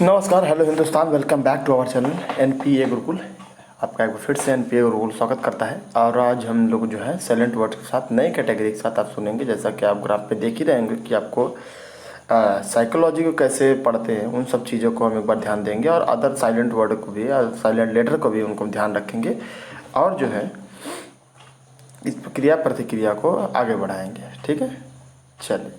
नमस्कार, hello Hindustan, welcome back to our channel NPA Gurukul. आपका एक बार फिर से एनपीए गुरुकुल स्वागत करता है। और आज हम लोग जो है साइलेंट वर्ड के साथ नई कैटेगरी के साथ आप सुनेंगे। जैसा कि आप ग्राफ पे देख ही रहेंगे कि आपको साइकोलॉजी को कैसे पढ़ते हैं, उन सब चीज़ों को हम एक बार ध्यान देंगे और अदर साइलेंट वर्ड को भी, साइलेंट लेटर को भी उनको ध्यान रखेंगे और जो है इस क्रिया प्रतिक्रिया को आगे बढ़ाएंगे। ठीक है, चलिए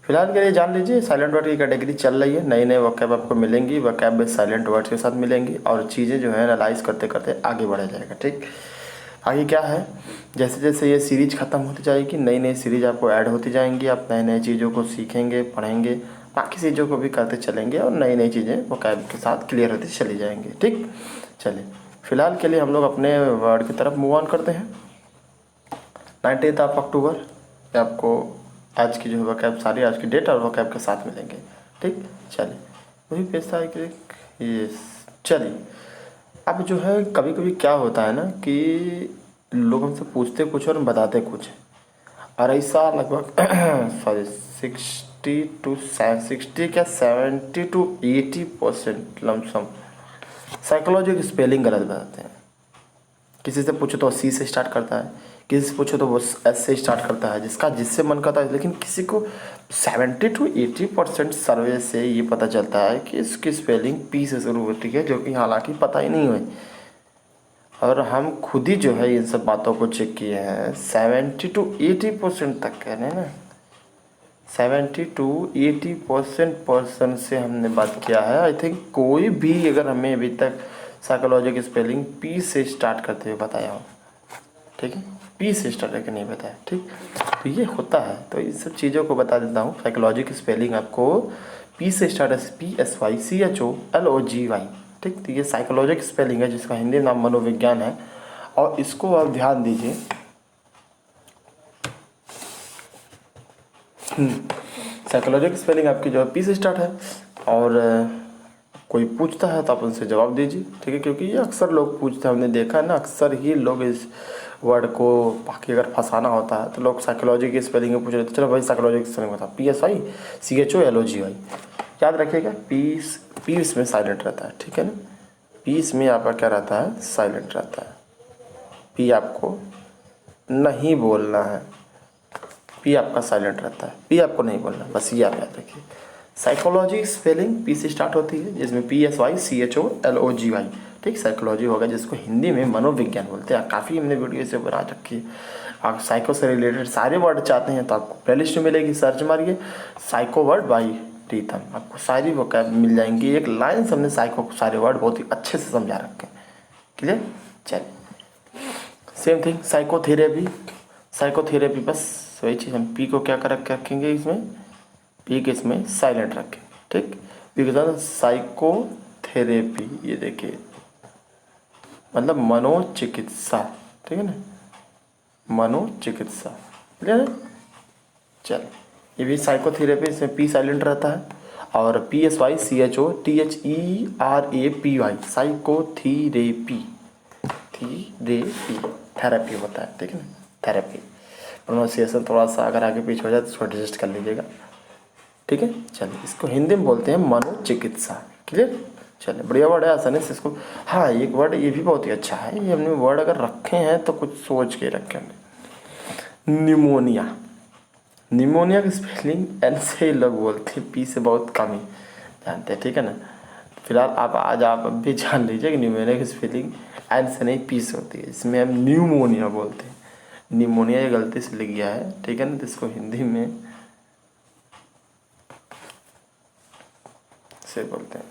फिलहाल के लिए जान लीजिए साइलेंट वर्ड की कैटेगरी चल रही है। नए नए वोकैब आपको मिलेंगी, वोकैब बेस्ड साइलेंट वर्ड्स के साथ मिलेंगी और चीज़ें जो है एनालाइज करते करते आगे बढ़ा जाएगा। ठीक, आगे क्या है, जैसे जैसे ये सीरीज ख़त्म होती जाएगी नई नई सीरीज आपको ऐड होती जाएंगी। आप नए नए चीज़ों को सीखेंगे, पढ़ेंगे, बाकी चीज़ों को भी करते चलेंगे और नई नई चीज़ें वोकैब के साथ क्लियर होती चली जाएंगी। ठीक, चलिए फिलहाल के लिए हम लोग अपने वर्ड की तरफ मूव ऑन करते हैं। 19 अक्टूबर आपको आज की जो वोकैब सारी आज की डेट और वोकैब के साथ मिलेंगे। ठीक, चलिए वही पैसा है कि ये चलिए अब जो है कभी कभी क्या होता है ना कि लोग हमसे पूछते कुछ और हम बताते कुछ, और ऐसा लगभग सॉरी 60 क्या 70 to 80% लमसम साइकोलॉजी की स्पेलिंग गलत बताते हैं। किसी से पूछो तो सी से स्टार्ट करता है, किसी से पूछो तो वो एस से स्टार्ट करता है, जिससे मन करता है। लेकिन किसी को 70 to 80% सर्वे से ये पता चलता है कि इसकी स्पेलिंग पी से शुरू होती है, जो कि हालांकि पता ही नहीं हुई। और हम खुद ही जो है इन सब बातों को चेक किए हैं। 70 to 80% तक कह रहे हैं ना, 70 to 80% पर्सन से हमने बात किया है। आई थिंक कोई भी अगर हमें अभी तक साइकोलॉजी की स्पेलिंग पी से स्टार्ट करते हुए बताया हो, ठीक है, पी से स्टार्ट करके नहीं बताया। ठीक, तो ये होता है, तो इन सब चीज़ों को बता देता हूँ। साइकोलॉजी की स्पेलिंग आपको पी से स्टार्ट है, PSYCHOLOGY। ठीक, तो ये साइकोलॉजी की स्पेलिंग है जिसका हिंदी नाम मनोविज्ञान है। और इसको आप ध्यान दीजिए, साइकोलॉजी की स्पेलिंग आपकी जो है पी से स्टार्ट है। और कोई पूछता है तो आप उनसे जवाब दीजिए। ठीक है, क्योंकि ये अक्सर लोग पूछते हैं, हमने देखा है ना, अक्सर ही लोग इस वर्ड को बाकी अगर फंसाना होता है तो लोग साइकोलॉजी की स्पेलिंग में पूछ रहे थे। चलो भाई साइकोलॉजी की स्पेलिंग बता, PSYCHOLOGY। याद रखिएगा, पी इसमें साइलेंट रहता है। ठीक है ना, पी इसमें आपका क्या रहता है, साइलेंट रहता है। पी आपको नहीं बोलना है, पी आपका साइलेंट रहता है, पी आपको नहीं बोलना, बस ये आप याद रखिए। साइकोलॉजी स्पेलिंग पी से स्टार्ट होती है, जिसमें PSYCHOLOGY। ठीक, साइकोलॉजी होगा जिसको हिंदी में मनोविज्ञान बोलते हैं। काफ़ी हमने वीडियो से बना रखी है। आप साइको से रिलेटेड सारे वर्ड चाहते हैं तो आपको प्लेलिस्ट में मिलेगी, सर्च मारिए साइको वर्ड बाई प्रीतम, आपको सारी वोकैब मिल जाएंगी। एक लाइन से हमने साइको को सारे वर्ड बहुत ही अच्छे से समझा रखे हैं। क्लियर, चलिए सेम थिंग साइकोथेरेपी। साइकोथेरेपी बस वही चीज़, हम पी को क्या कर रखेंगे इसमें, पी के इसमें साइलेंट रखें। ठीक, पी के साथ साइकोथेरेपी, ये देखिए मतलब मनोचिकित्सा। ठीक है ना, मनोचिकित्सा। क्लियर है, चल ये भी साइकोथेरेपी, इसमें पी साइलेंट रहता है। और PSYCHOTHERAPY साइकोथेरेपी, थेरेपी होता है। ठीक है ना, थेरेपी प्रोनाउंसिएशन थोड़ा सा अगर आगे पीछे हो जाए तो उसको एडजस्ट कर लीजिएगा। ठीक है, चलिए इसको हिंदी में बोलते हैं मनोचिकित्सा। क्लियर, चलिए बढ़िया वर्ड है, आसानी से इसको। हाँ, एक वर्ड ये भी बहुत ही अच्छा है, ये हमने वर्ड अगर रखे हैं तो कुछ सोच के रखे हैं। निमोनिया। निमोनिया की स्पेलिंग एन से ही लोग बोलते हैं, पी से बहुत कम ही जानते हैं। ठीक है ना, फिलहाल आज आप भी जान लीजिए कि निमोनिया की स्पेलिंग एन से नहीं पी से होती है। इसमें हम न्यूमोनिया बोलते हैं। निमोनिया ये गलती से लिख गया है। ठीक है ना, तो इसको हिंदी में से बोलते हैं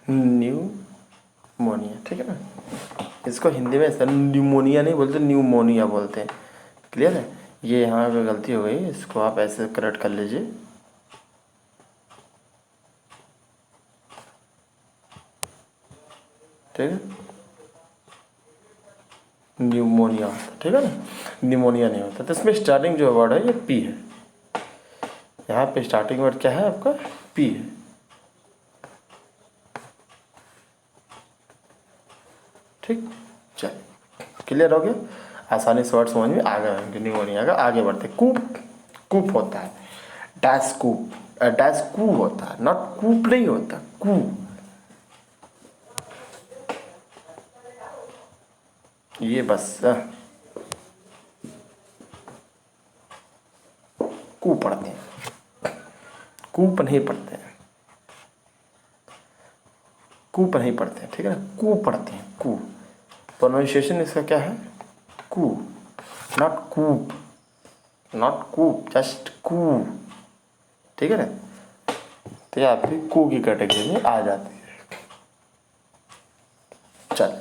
न्यूमोनिया। ठीक है ना, इसको हिंदी में सर न्यूमोनिया नहीं बोलते, न्यूमोनिया बोलते हैं। क्लियर है, ये यहाँ पे गलती हो गई, इसको आप ऐसे करेक्ट कर लीजिए। ठीक है, न्यूमोनिया, ठीक है ना, निमोनिया नहीं होता। तो इसमें स्टार्टिंग जो वर्ड है ये पी है। यहाँ पे स्टार्टिंग वर्ड क्या है आपका, पी है। ठीक, चलिए क्लियर हो गया, आसानी से वर्ड समझ में आ गए होंगे। निमोनिया का आगे बढ़ते, कूप। कूप होता है, डैश कूप, डैश कू होता है, नॉट कूप नहीं होता, कू। ये बस कू पढ़ते हैं, कूप नहीं पढ़ते हैं, कूप नहीं पढ़ते हैं, ठीक है ना, कू पढ़ते हैं, कू। प्रोनाउंसिएशन इसका क्या है, coo, not coop, not coop, just coo, ठीक है ना। तो ये आपकी कू की कैटेगरी में आ जाती है। चल,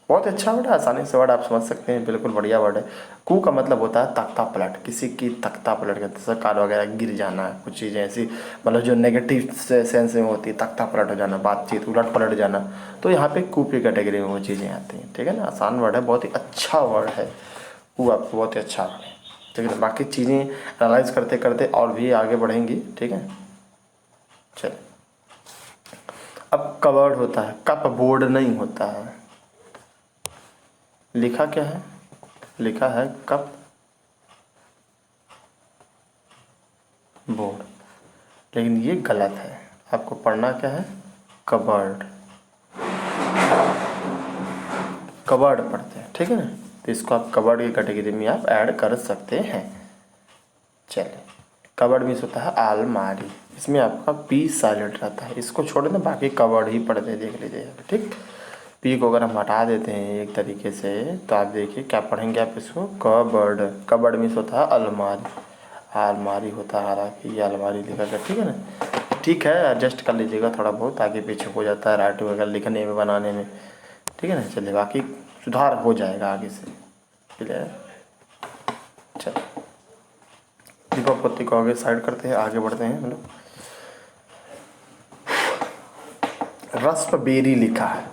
बहुत अच्छा वर्ड है, आसानी से वर्ड आप समझ सकते हैं, बिल्कुल बढ़िया वर्ड है। कू का मतलब होता है तख्ता पलट, किसी की तख्ता पलट के, जैसे कार वगैरह गिर जाना, कुछ चीज़ें ऐसी मतलब जो नेगेटिव सेंस में होती है, तख्ता पलट हो जाना, बातचीत उलट पलट जाना, तो यहाँ पे कू की कैटेगरी में वो चीज़ें आती हैं, ठीक है ना। आसान वर्ड है, बहुत ही अच्छा वर्ड है कू, आपको बहुत ही अच्छा वर्ड है, ठीक है। बाकी चीज़ें एनालाइज करते करते और भी आगे बढ़ेंगी, ठीक है। चल, अब कवर्ड होता है, कप बोर्ड नहीं होता है। लिखा क्या है, लिखा है कप बोर्ड, लेकिन ये गलत है, आपको पढ़ना क्या है, कबर्ड, कबर्ड पढ़ते हैं, ठीक है ना। तो इसको आप कबर्ड की कैटेगरी में आप ऐड कर सकते हैं। चलिए, कबर्ड मीन्स होता है अलमारी, इसमें आपका पी साइलेंट रहता है, इसको छोड़ दें, बाकी कबर्ड ही पढ़ते देखते लीजिएगा, ठीक। पी को अगर हम हटा देते हैं एक तरीके से, तो आप देखिए क्या पढ़ेंगे आप इसको, कबर्ड, कबर्ड मीन्स होता है अलमारी, अलमारी होता है, हालांकि ये अलमारी लिखा गया, ठीक है ना। ठीक है, एडजस्ट कर लीजिएगा, थोड़ा बहुत आगे पीछे हो जाता है राइटिंग वगैरह लिखने में, बनाने में, ठीक है ना। चलिए, बाकी सुधार हो जाएगा आगे से, क्लियर। चलिए, दीपावली को आगे साइड करते हैं, आगे बढ़ते हैं हम लोग। रस्पबेरी लिखा है,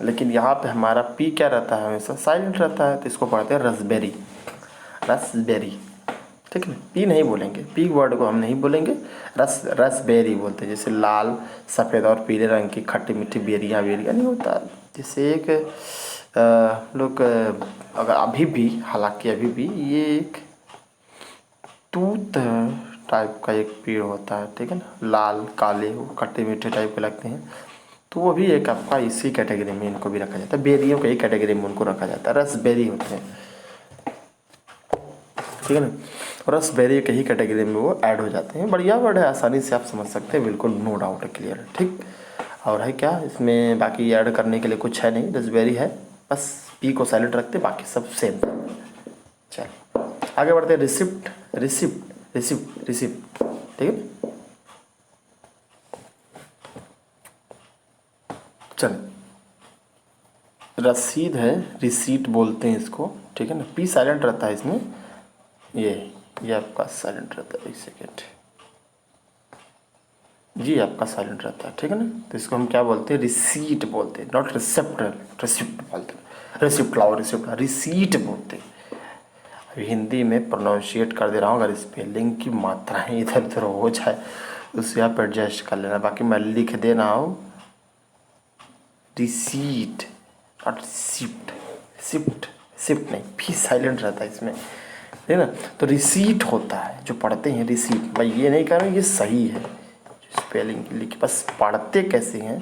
लेकिन यहाँ पे हमारा पी क्या रहता है, हमेशा साइलेंट रहता है, तो इसको पढ़ते हैं रसबेरी, रसबेरी, ठीक है ना। पी नहीं बोलेंगे, पी वर्ड को हम नहीं बोलेंगे, रसबेरी बोलते हैं। जैसे लाल सफ़ेद और पीले रंग की खट्टी मीठी बेरियाँ, बेरियाँ नहीं होता, जैसे एक लोग अगर अभी भी, हालांकि अभी भी ये एक तूत टाइप का एक पेड़ होता है, ठीक है ना, लाल काले वो खट्टे मीठे टाइप के लगते हैं, तो वो भी एक आपका इसी कैटेगरी में इनको भी रखा जाता है, बेरियों के ही कैटेगरी में उनको रखा जाता है, रसबेरी होते हैं, ठीक है ना। रसबेरी के ही कैटेगरी में वो ऐड हो जाते हैं। बढ़िया वर्ड है, आसानी से आप समझ सकते हैं, बिल्कुल नो डाउट है, क्लियर है, ठीक। और है क्या इसमें, बाकी ऐड करने के लिए कुछ है नहीं, रसबेरी है, बस पी को साइलेंट रखते, बाकी सब सेम। चल, आगे बढ़ते हैं, रिसिप्ट, रिसिप्ट, रिसिप्ट, रिसिप्ट, ठीक है। चल, रसीद है, रिसीट बोलते हैं इसको, ठीक है ना। पी साइलेंट रहता है इसमें, ये आपका साइलेंट रहता है, एक सेकेंड, ये आपका साइलेंट रहता है, ठीक है ना। तो इसको हम क्या बोलते हैं, रिसीट बोलते हैं, नॉट रिसेप्ट, रिसिप्ट बोलते हैं, रिसिप्ट लाओ, रिसिप्ट, रिसीट बोलते हैं। अभी हिंदी में प्रोनाउंशिएट कर दे रहा हूँ, अगर स्पेलिंग की मात्राएं इधर उधर हो जाए उससे आप एडजस्ट कर लेना, बाकी मैं लिख दे रहा हूँ receipt, not receipt, receipt, receipt नहीं, भी साइलेंट रहता है इसमें, है ना। तो रिसीट होता है, जो पढ़ते हैं रिसीट, मैं ये नहीं कह रहा हूँ ये सही है स्पेलिंग लिखी, बस पढ़ते कैसे हैं,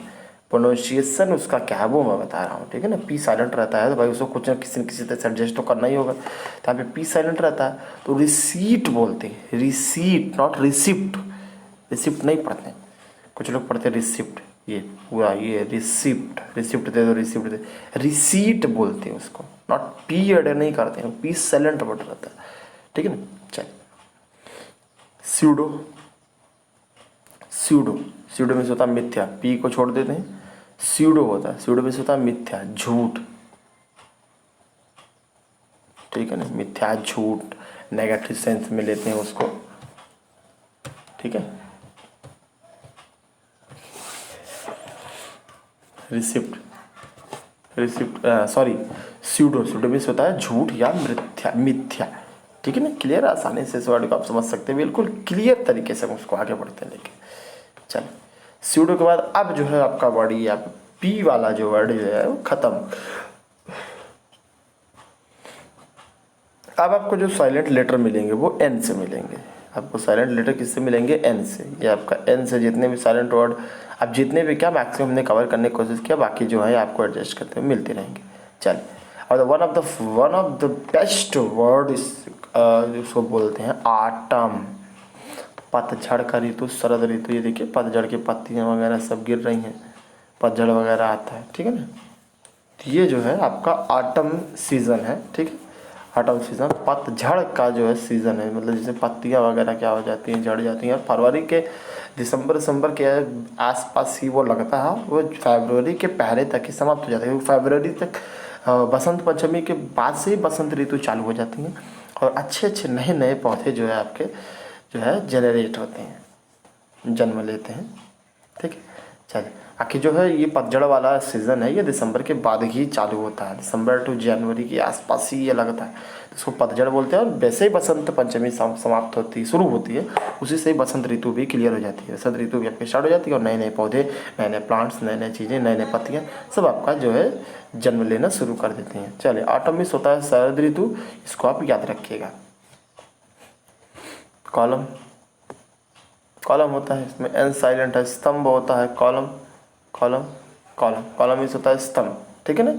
प्रोनाउंसिएशन उसका क्या है वो मैं बता रहा हूँ, ठीक है ना। पी साइलेंट रहता है तो भाई उसको कुछ न किसी तरह से एडजस्ट तो करना ही होगा, तो यहाँ पे पी साइलेंट रहता है, तो रिसीट बोलते हैं, रिसीट नॉट रिसिप्ट, रिसिप्ट नहीं पढ़ते, कुछ लोग पढ़ते हैं रिसिप्ट, ये पूरा ये रिसिप्ट, रिसिप्ट दे दो, रिसिप्ट दे, रिसीट बोलते हैं उसको, नॉट पी एड नहीं करते हैं, पी साइलेंट वर्ड रहता है, ठीक है ना। चल, स्यूडो, स्यूडो, स्यूडो में होता है मिथ्या, पी को छोड़ देते हैं, स्यूडो होता है, स्यूडो में होता है मिथ्या, झूठ, ठीक है ना, मिथ्या झूठ, नेगेटिव सेंस में लेते हैं उसको, ठीक है। Receipt, receipt sorry, pseudo, pseudo में होता है झूठ या मिथ्या, मिथ्या, ठीक है ना। क्लियर, आसानी से इस वर्ड को आप समझ सकते हैं, बिल्कुल क्लियर तरीके से हम उसको आगे बढ़ते हैं लेके। चलिए, स्यूडो के बाद अब जो है आपका वर्ड, ये आप पी वाला जो वर्ड है वो खत्म। अब आपको जो साइलेंट लेटर मिलेंगे वो एन से मिलेंगे, आपको साइलेंट लेटर किससे मिलेंगे? एन से। ये आपका एन से जितने भी साइलेंट वर्ड, अब जितने भी क्या मैक्सिमम हमने कवर करने की कोशिश किया, बाकी जो है आपको एडजस्ट करते हुए मिलते रहेंगे। चलिए, और one of the best word जिसको बोलते हैं ऑटम, पतझड़ का ऋतु, शरद ऋतु। ये देखिए पतझड़ की पत्तियाँ वगैरह सब गिर रही हैं, पतझड़ वगैरह आता है, ठीक है ना। तो ये जो है आपका ऑटम सीज़न है, ठीक है। ऑटम सीज़न पतझड़ का जो है सीज़न है, मतलब जैसे पत्तियाँ वगैरह क्या हो जाती हैं, झड़ जाती हैं। फरवरी के दिसंबर के आसपास ही वो लगता है, वो फरवरी के पहले तक ही समाप्त हो जाता है। फरवरी तक बसंत पंचमी के बाद से ही बसंत ऋतु चालू हो जाती है और अच्छे अच्छे नए नए पौधे जो है आपके जो है जनरेट होते हैं, जन्म लेते हैं, ठीक है। चलिए, आखिर जो है ये पतझड़ वाला सीज़न है, ये दिसंबर के बाद ही चालू होता है, दिसंबर टू जनवरी के आसपास ही ये लगता है, तो इसको पतझड़ बोलते हैं। और वैसे ही बसंत पंचमी समाप्त होती शुरू होती है, उसी से ही बसंत ऋतु भी क्लियर हो जाती है, बसंत ऋतु भी आपकी स्टार्ट हो जाती है और नए नए पौधे, नए नए प्लांट्स, नए नए चीज़ें, नए नए पत्तियाँ सब आपका जो है जन्म लेना शुरू कर देते हैं। चलिए, ऑटम मीन्स होता है शरद ऋतु, इसको आप याद रखिएगा। कॉलम, कॉलम होता है, इसमें एन साइलेंट है। स्तंभ होता है, column, column, column, column means होता है स्तंभ, ठीक है ना।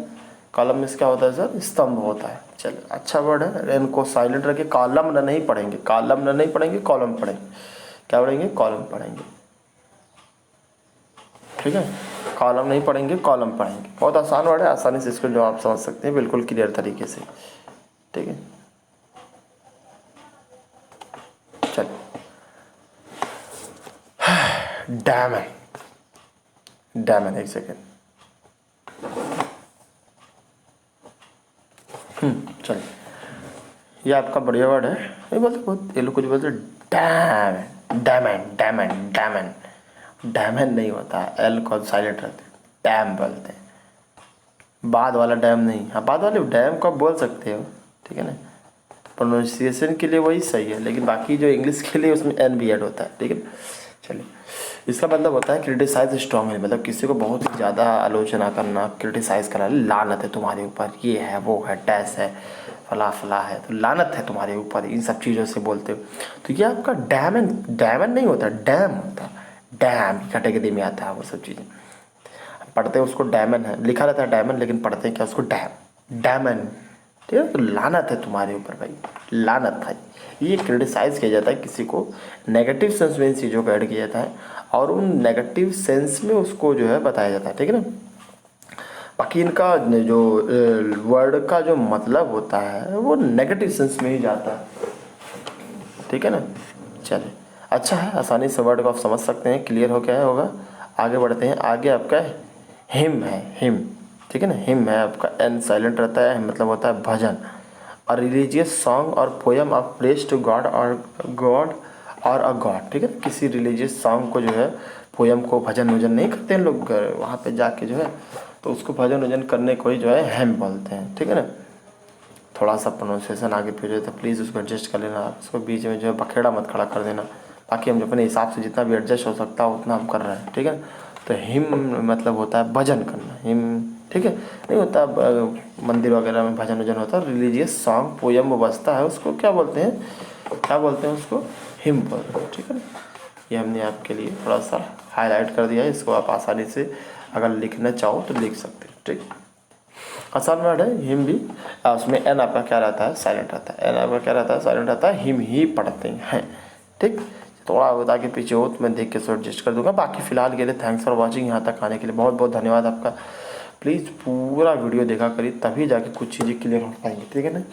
कॉलम मीन्स क्या होता है सर? स्तंभ होता है। चलिए, अच्छा वर्ड है, एन को साइलेंट रखिए। कॉलम न नहीं पढ़ेंगे, कॉलम न नहीं पढ़ेंगे, कॉलम पढ़ेंगे। क्या पढ़ेंगे? कॉलम पढ़ेंगे, ठीक है। कॉलम नहीं पढ़ेंगे, कॉलम पढ़ेंगे। बहुत आसान वर्ड है, आसानी से इसको जो आप समझ सकते हैं बिल्कुल क्लियर तरीके से, ठीक है। चलिए, डायमंड, डायमंड, एक सेकेंड। चलिए, ये आपका बढ़िया वर्ड है। ये बोलते बहुत, ये लोग कुछ बोलते diamond, diamond, diamond, diamond, diamond नहीं होता है, एल को साइलेंट रहते हैं, डैम बोलते हैं। बाद वाला डैम नहीं, हाँ बाद वाले डैम को आप बोल सकते हो, ठीक है ना। प्रोनाउंसिएशन के लिए वही सही है, लेकिन बाकी जो इंग्लिश के लिए उसमें एन भी ऐड होता है, ठीक है। चलिए, इसका मतलब होता है क्रिटिसाइज स्ट्रांगली, मतलब किसी को बहुत ही ज़्यादा आलोचना करना, क्रिटिसाइज करना। लानत है तुम्हारे ऊपर, ये है, वो है, टैस है, फला फला है, तो लानत है तुम्हारे ऊपर, इन सब चीज़ों से बोलते हो। तो ये आपका डायमंड, डायमंड नहीं होता, डैम होता है। डैम की कैटेगरी में आता है वो सब चीज़ें। पढ़ते हैं उसको डायमंड है, लिखा रहता है डायमंड, लेकिन पढ़ते हैं क्या उसको? डैम, डायमंड, ठीक है। तो लानत है तुम्हारे ऊपर भाई, लानत है। ये क्रिटिसाइज किया जाता है किसी को, नेगेटिव सेंस में इन चीज़ों को ऐड किया जाता है और उन नेगेटिव सेंस में उसको जो है बताया जाता है, ठीक है ना। बाकी इनका जो वर्ड का जो मतलब होता है वो नेगेटिव सेंस में ही जाता है, ठीक है ना। चलिए, अच्छा है, आसानी से वर्ड को आप समझ सकते हैं, क्लियर हो क्या होगा। आगे बढ़ते हैं। आगे आपका हिम है, हिम, ठीक है ना। हिम है आपका, एन साइलेंट रहता है, मतलब होता है भजन, और रिलीजियस सॉन्ग और poem of praise to God और अ गॉड, ठीक है। किसी रिलीजियस सॉन्ग को जो है, पोयम को, भजन वजन नहीं करते हैं लोग वहाँ पे जाके जो है, तो उसको भजन वजन करने को ही जो है हेम बोलते हैं, ठीक है ना। थोड़ा सा प्रोनाउंसिएशन आगे पीछे है तो प्लीज़ उसको एडजस्ट कर लेना, उसको बीच में जो है बखेड़ा मत खड़ा कर देना। बाकी हम अपने हिसाब से जितना भी एडजस्ट हो सकता है उतना हम कर रहे हैं, ठीक है। तो हिम मतलब होता है भजन करना, हिम, ठीक है। नहीं होता मंदिर वगैरह में भजन वजन होता है, रिलीजियस सॉन्ग पोयम वो बजता है, उसको क्या बोलते हैं, क्या बोलते हैं उसको? हिम बोलते हैं, ठीक है ना। ये हमने आपके लिए थोड़ा सा हाईलाइट कर दिया है, इसको आप आसानी से अगर लिखना चाहो तो लिख सकते हैं, ठीक। आसान वर्ड है हिम भी। उसमें एन आपका क्या रहता है? साइलेंट रहता है। एन आपका क्या रहता है? साइलेंट रहता है। हिम ही पढ़ते हैं, ठीक। थोड़ा होता कि पीछे हो तो मैं देख के सो एडजस्ट कर दूंगा। बाकी फिलहाल के लिए थैंक्स फॉर वॉचिंग, यहाँ तक आने के लिए बहुत बहुत धन्यवाद आपका। प्लीज़ पूरा वीडियो देखा करिए, तभी जाके कुछ चीज़ें क्लियर हो पाएंगी, ठीक है ना।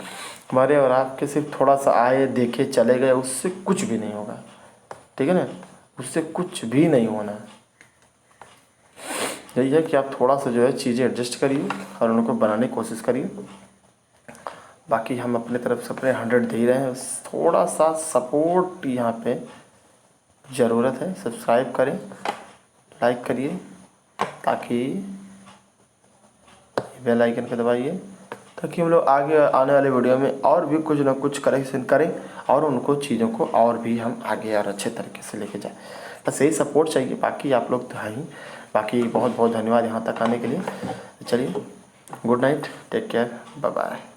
हमारे और आपके सिर्फ थोड़ा सा आए, देखे, चले गए, उससे कुछ भी नहीं होगा, ठीक है ना। उससे कुछ भी नहीं होना। यही है कि आप थोड़ा सा जो है चीज़ें एडजस्ट करिए और उनको बनाने की कोशिश करिए। बाकी हम अपने तरफ से अपने 100 दे रहे हैं, थोड़ा सा सपोर्ट यहाँ पे ज़रूरत है। सब्सक्राइब करें, लाइक करिए, ताकि बेल आइकन को दबाइए, ताकि हम लोग आगे आने वाले वीडियो में और भी कुछ ना कुछ करेक्शन करें और उनको चीज़ों को और भी हम आगे और अच्छे तरीके से लेके जाएं। बस यही सपोर्ट चाहिए, बाकी आप लोग तो हैं ही। बाकी बहुत बहुत धन्यवाद यहाँ तक आने के लिए। चलिए, good night, take care, bye bye.